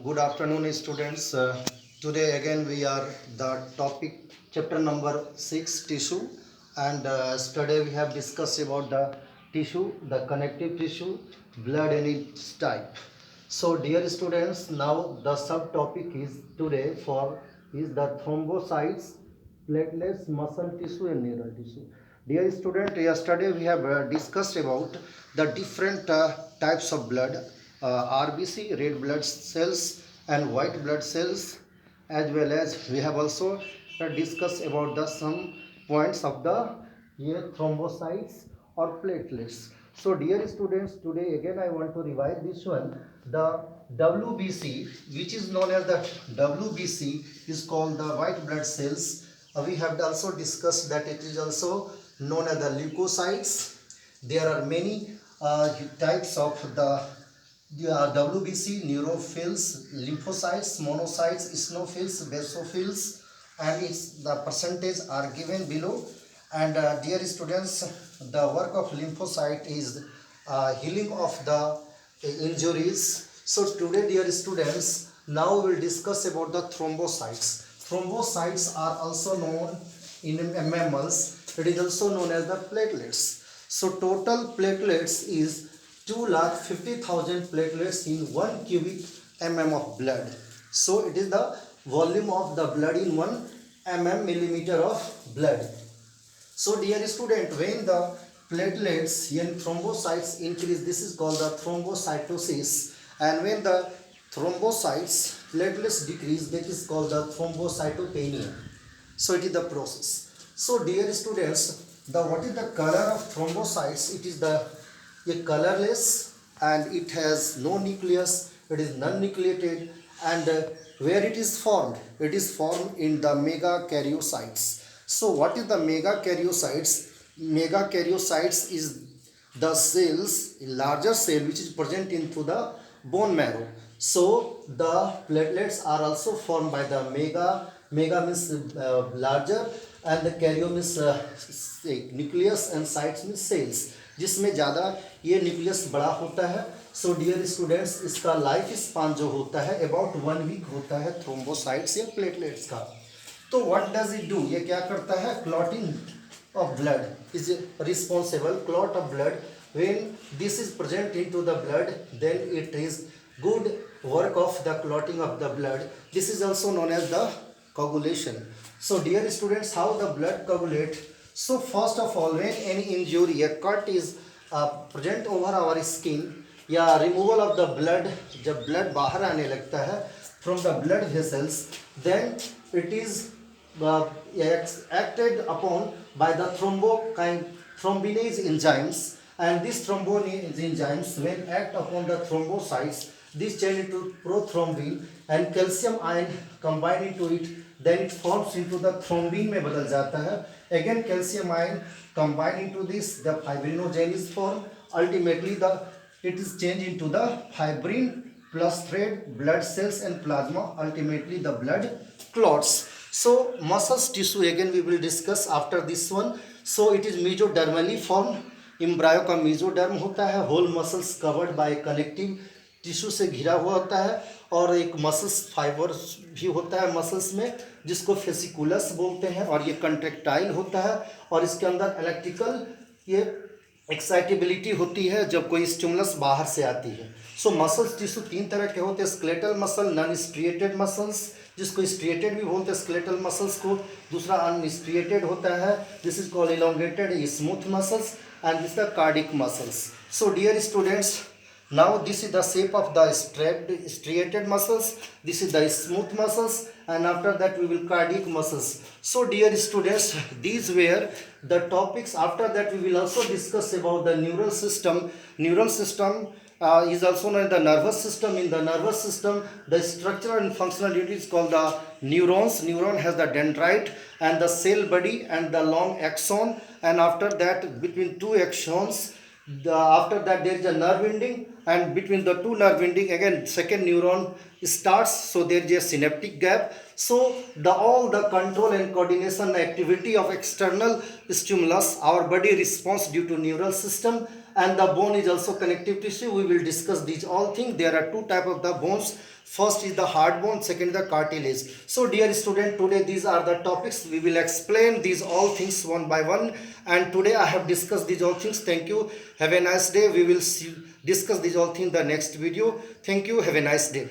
Good afternoon, students. Today again we are the topic chapter number 6 tissue, and today we have discussed about the tissue, the connective tissue, blood and its type. So dear students, now the subtopic is today for is the thrombocytes, platelets, muscle tissue and neural tissue. Dear student, yesterday we have discussed about the different types of blood, RBC, red blood cells and white blood cells, as well as we have also discussed about the some points of the thrombocytes or platelets. So dear students, today again I want to revise this one. The WBC, which is known as the WBC, is called the white blood cells. We have also discussed that it is also known as the leukocytes. There are many types of the WBC: neutrophils, lymphocytes, monocytes, eosinophils, basophils, and the percentage are given below. And dear students, the work of lymphocyte is healing of the injuries. So today, dear students, now we will discuss about the thrombocytes. Thrombocytes are also known in mammals. It is also known as the platelets. So total platelets is 2,50,000 platelets in 1 cubic mm of blood. So it is the volume of the blood in 1 millimeter of blood. So dear student, when the platelets and thrombocytes increase, this is called the thrombocytosis, and when the thrombocytes platelets decrease, that is called the thrombocytopenia. So it is the process. So dear students, what is the color of thrombocytes? It is the colorless, and it has no nucleus. It is non-nucleated, and where it is formed? It is formed in the megakaryocytes. So what is the megakaryocytes? Megakaryocytes is the cells, larger cell which is present into the bone marrow. So the platelets are also formed by the mega means larger, and the karyo means nucleus, and cytes means cells, जिसमें ज़्यादा ये nucleus बड़ा होता है. So dear students, इसका life span जो होता है अबाउट 1 वीक होता है थ्रोम्बोसाइट्स या प्लेटलेट्स का. तो व्हाट डज इट डू? ये क्या करता है? Clotting of blood is responsible. Clot of blood, when this is present into the blood, then it is good work of the clotting of the blood. This is also known as the coagulation. So dear students, how the blood coagulate? So first of all, when any injury, a cut is present over our skin, या removal of the blood, जब blood बाहर आने लगता है from the blood vessels, then it is acted upon by the thrombinase enzymes, and these thrombinase enzymes, when act upon the thrombocytes, this change into prothrombin, and calcium ion combine into it, then it forms into the thrombin में बदल जाता है. Again calcium ion combine into this, the fibrinogen is formed. Ultimately it is changed into the fibrin plus thread, blood cells and plasma. Ultimately the blood clots. So muscles tissue again we will discuss after this one. So it is mesodermally formed. Embryo का mesoderm होता है. Whole muscles covered by connective tissue से घिरा हुआ होता है, और एक मसल्स फाइबर भी होता है मसल्स में, जिसको फेसिकुलस बोलते हैं, और ये कंट्रेक्टाइल होता है, और इसके अंदर इलेक्ट्रिकल ये एक्साइटेबिलिटी होती है जब कोई स्टिमुलस बाहर से आती है. सो मसल्स टिश्यू 3 तरह के होते हैं: skeletal muscle, non striated muscles, जिसको स्ट्रिएटेड भी बोलते हैं स्केलेटल मसल्स को. दूसरा अनस्ट्रिएटेड होता है, this is called elongated smooth muscles, and this is the cardiac muscles. So dear students, now this is the shape of the striated muscles, this is the smooth muscles, and after that we will cardiac muscles. So dear students, these were the topics. After that we will also discuss about the neural system. Neural system is also known as the nervous system. In the nervous system, the structural and functional unit is called the neurons. Neuron has the dendrite and the cell body and the long axon, and after that between two axons, after that there is a nerve ending, and between the two nerve ending again second neuron starts, so there is a synaptic gap. So all the control and coordination activity of external stimulus, our body responds due to neural system, and the bone is also connective tissue. We will discuss these all things. There are two type of the bones. First is the hard bone, second is the cartilage. So dear student, today these are the topics. We will explain these all things one by one, and today I have discussed these all things. Thank you. Have a nice day. We will discuss these all things in the next video. Thank you. Have a nice day.